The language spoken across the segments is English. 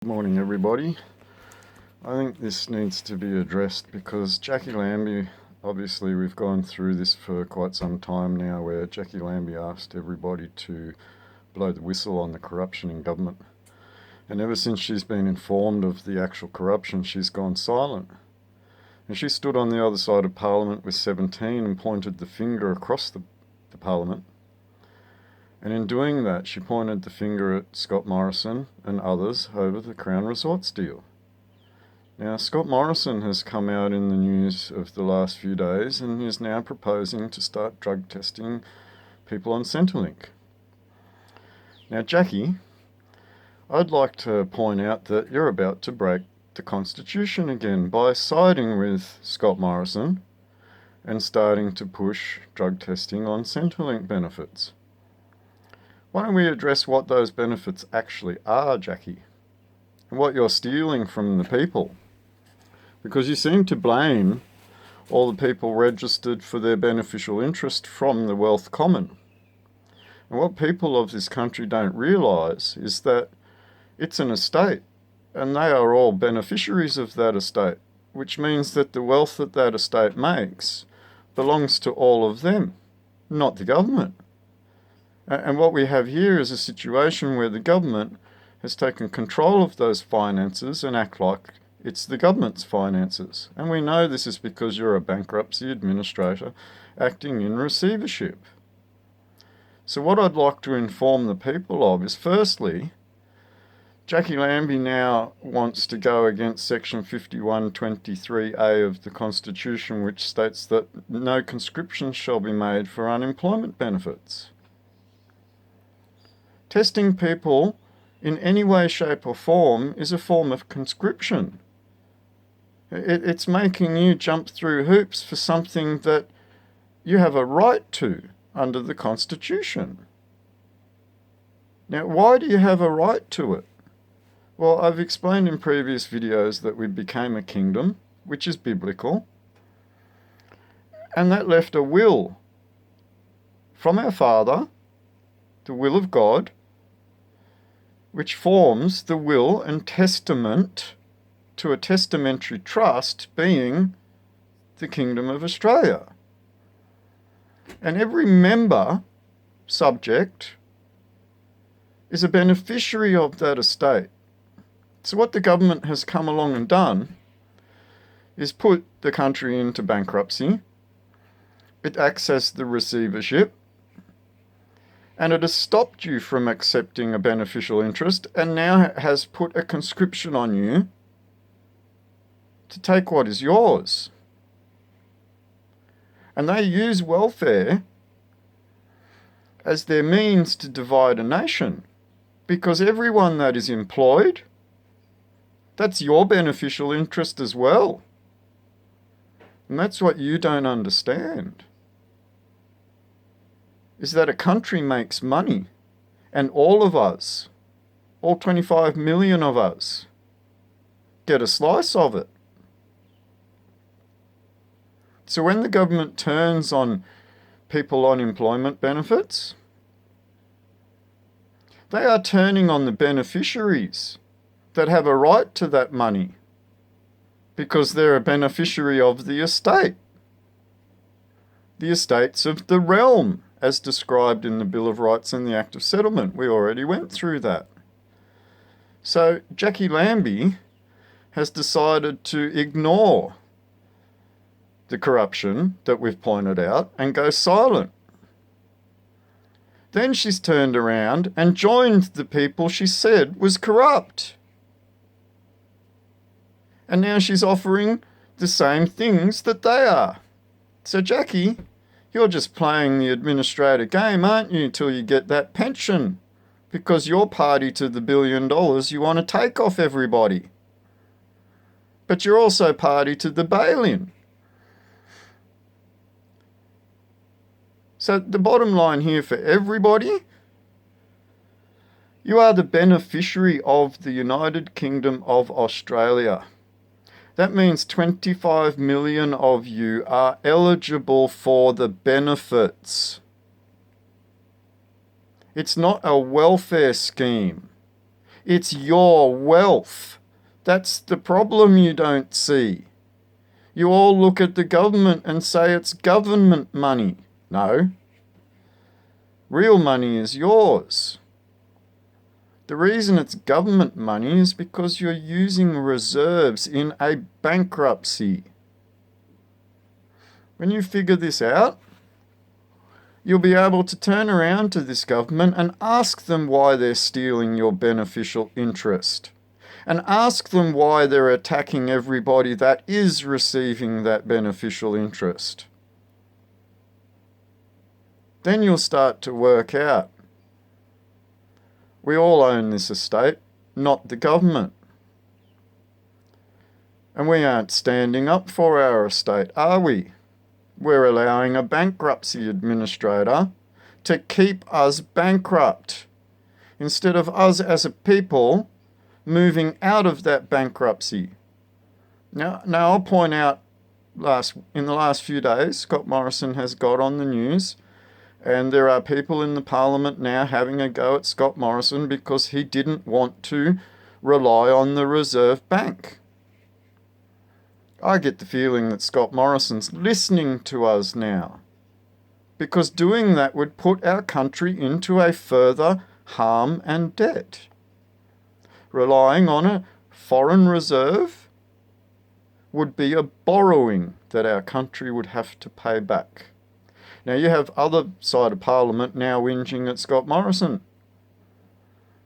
Good morning, everybody. I think this needs to be addressed because Jackie Lambie, obviously, we've gone through this for quite some time now, where Jackie Lambie asked everybody to blow the whistle on the corruption in government. And ever since she's been informed of the actual corruption, she's gone silent. And she stood on the other side of Parliament with 17 and pointed the finger across the Parliament. And in doing that, she pointed the finger at Scott Morrison and others over the Crown Resorts deal. Now, Scott Morrison has come out in the news of the last few days and is now proposing to start drug testing people on Centrelink. Now, Jackie, I'd like to point out that you're about to break the Constitution again by siding with Scott Morrison and starting to push drug testing on Centrelink benefits. Why don't we address what those benefits actually are, Jackie, and what you're stealing from the people? Because you seem to blame all the people registered for their beneficial interest from the wealth common. And what people of this country don't realise is that it's an estate, and they are all beneficiaries of that estate, which means that the wealth that that estate makes belongs to all of them, not the government. And what we have here is a situation where the government has taken control of those finances and act like it's the government's finances. And we know this is because you're a bankruptcy administrator acting in receivership. So what I'd like to inform the people of is, firstly, Jackie Lambie now wants to go against Section 5123A of the Constitution, which states that no conscription shall be made for unemployment benefits. Testing people in any way, shape or form is a form of conscription. It's making you jump through hoops for something that you have a right to under the Constitution. Now, why do you have a right to it? Well, I've explained in previous videos that we became a kingdom, which is biblical, and that left a will from our Father, the will of God, which forms the will and testament to a testamentary trust being the Kingdom of Australia. And every member, subject, is a beneficiary of that estate. So what the government has come along and done is put the country into bankruptcy. It acts as the receivership, and it has stopped you from accepting a beneficial interest and now has put a conscription on you to take what is yours. And they use welfare as their means to divide a nation, because everyone that is employed, that's your beneficial interest as well. And that's what you don't understand, is that a country makes money, and all of us, all 25 million of us, get a slice of it. So when the government turns on people on employment benefits, they are turning on the beneficiaries that have a right to that money because they're a beneficiary of the estate. The estates of the realm, as described in the Bill of Rights and the Act of Settlement. We already went through that. So Jackie Lambie has decided to ignore the corruption that we've pointed out and go silent. Then she's turned around and joined the people she said was corrupt. And now she's offering the same things that they are. So Jackie, you're just playing the administrator game, aren't you, till you get that pension? Because you're party to the $1 billion you want to take off everybody. But you're also party to the bail-in. So the bottom line here for everybody, you are the beneficiary of the United Kingdom of Australia. That means 25 million of you are eligible for the benefits. It's not a welfare scheme. It's your wealth. That's the problem you don't see. You all look at the government and say it's government money. No. Real money is yours. The reason it's government money is because you're using reserves in a bankruptcy. When you figure this out, you'll be able to turn around to this government and ask them why they're stealing your beneficial interest. And ask them why they're attacking everybody that is receiving that beneficial interest. Then you'll start to work out. We all own this estate, not the government. And we aren't standing up for our estate, are we? We're allowing a bankruptcy administrator to keep us bankrupt, instead of us as a people moving out of that bankruptcy. Now I'll point out, in the last few days, Scott Morrison has got on the news, and there are people in the parliament now having a go at Scott Morrison because he didn't want to rely on the Reserve Bank. I get the feeling that Scott Morrison's listening to us now, because doing that would put our country into a further harm and debt. Relying on a foreign reserve would be a borrowing that our country would have to pay back. Now you have other side of Parliament now whinging at Scott Morrison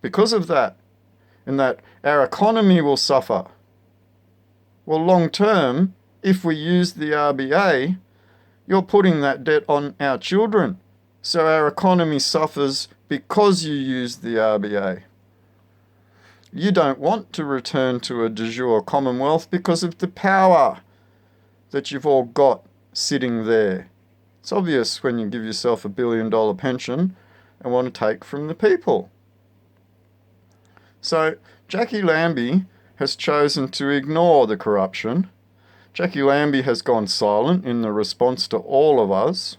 because of that, and that our economy will suffer. Well, long term, if we use the RBA, you're putting that debt on our children. So our economy suffers because you use the RBA. You don't want to return to a de jure commonwealth because of the power that you've all got sitting there. It's obvious when you give yourself $1 billion pension and want to take from the people. So Jackie Lambie has chosen to ignore the corruption. Jackie Lambie has gone silent in the response to all of us.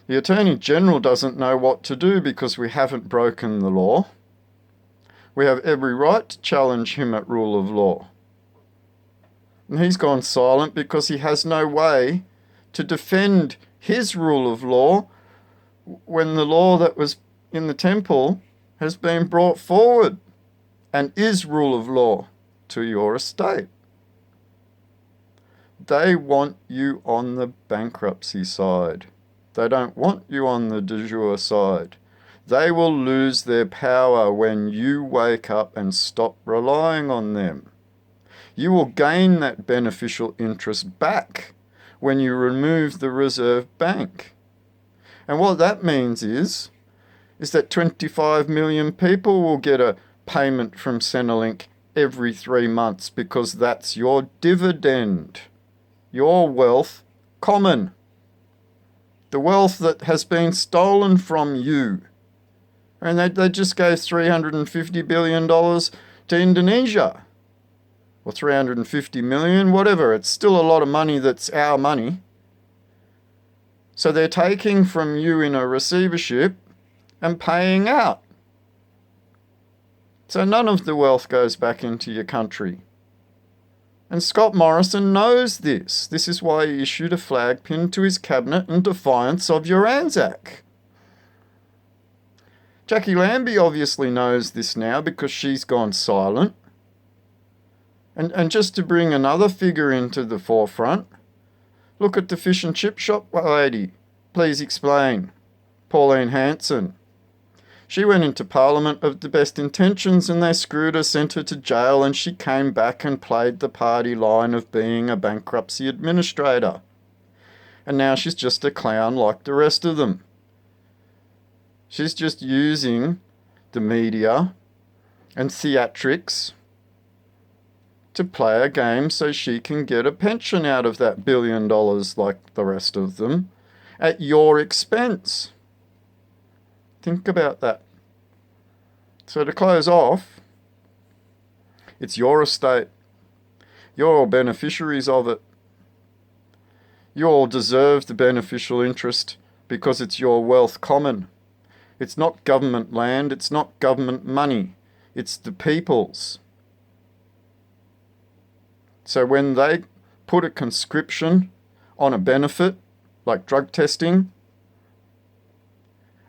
The Attorney General doesn't know what to do because we haven't broken the law. We have every right to challenge him at rule of law. And he's gone silent because he has no way to defend his rule of law when the law that was in the temple has been brought forward and is rule of law to your estate. They want you on the bankruptcy side. They don't want you on the de jure side. They will lose their power when you wake up and stop relying on them. You will gain that beneficial interest back when you remove the Reserve Bank. And what that means is that 25 million people will get a payment from Centrelink every 3 months because that's your dividend. Your wealth common. The wealth that has been stolen from you. And they just gave $350 billion to Indonesia. Or 350 million, whatever. It's still a lot of money that's our money. So they're taking from you in a receivership and paying out. So none of the wealth goes back into your country. And Scott Morrison knows this. This is why he issued a flag pin to his cabinet in defiance of your ANZAC. Jackie Lambie obviously knows this now because she's gone silent. And just to bring another figure into the forefront, look at the fish and chip shop lady. Please explain. Pauline Hanson. She went into Parliament of the best intentions and they screwed her, sent her to jail, and she came back and played the party line of being a bankruptcy administrator. And now she's just a clown like the rest of them. She's just using the media and theatrics to play a game so she can get a pension out of that $1 billion like the rest of them at your expense. Think about that. So to close off, it's your estate. You're all beneficiaries of it. You all deserve the beneficial interest because it's your wealth common. It's not government land, it's not government money. It's the people's. So when they put a conscription on a benefit, like drug testing,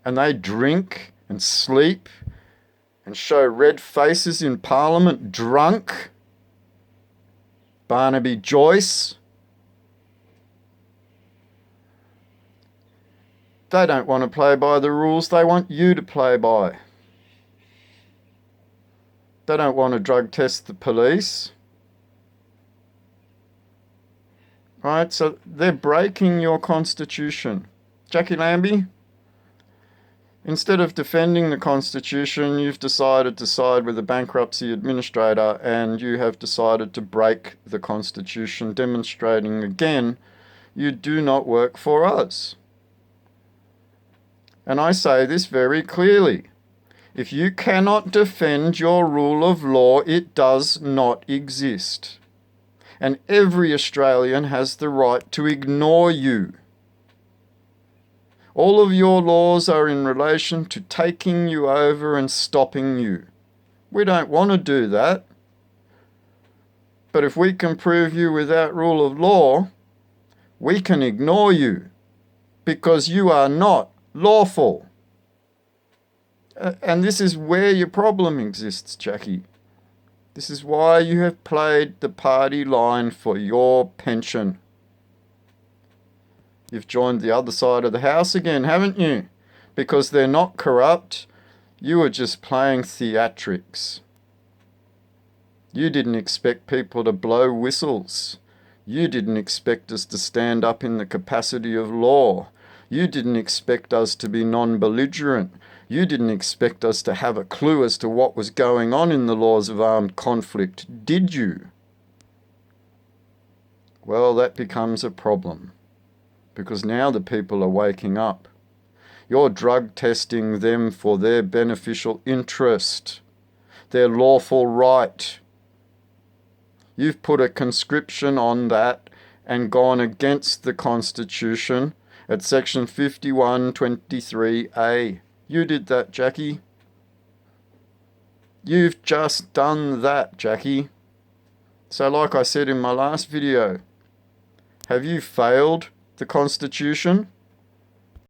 and they drink and sleep and show red faces in Parliament drunk, Barnaby Joyce, they don't want to play by the rules, they want you to play by. They don't want to drug test the police. Right, so they're breaking your constitution. Jacqui Lambie, instead of defending the constitution, you've decided to side with the bankruptcy administrator and you have decided to break the constitution, demonstrating again you do not work for us. And I say this very clearly. If you cannot defend your rule of law, it does not exist. And every Australian has the right to ignore you. All of your laws are in relation to taking you over and stopping you. We don't want to do that. But if we can prove you without rule of law, we can ignore you because you are not lawful. And this is where your problem exists, Jacqui. This is why you have played the party line for your pension. You've joined the other side of the house again, haven't you? Because they're not corrupt. You were just playing theatrics. You didn't expect people to blow whistles. You didn't expect us to stand up in the capacity of law. You didn't expect us to be non-belligerent. You didn't expect us to have a clue as to what was going on in the laws of armed conflict, did you? Well, that becomes a problem, because now the people are waking up. You're drug testing them for their beneficial interest, their lawful right. You've put a conscription on that and gone against the Constitution at section 51(23)(a). You did that, Jacqui. You've just done that, Jacqui. So like I said in my last video, have you failed the Constitution?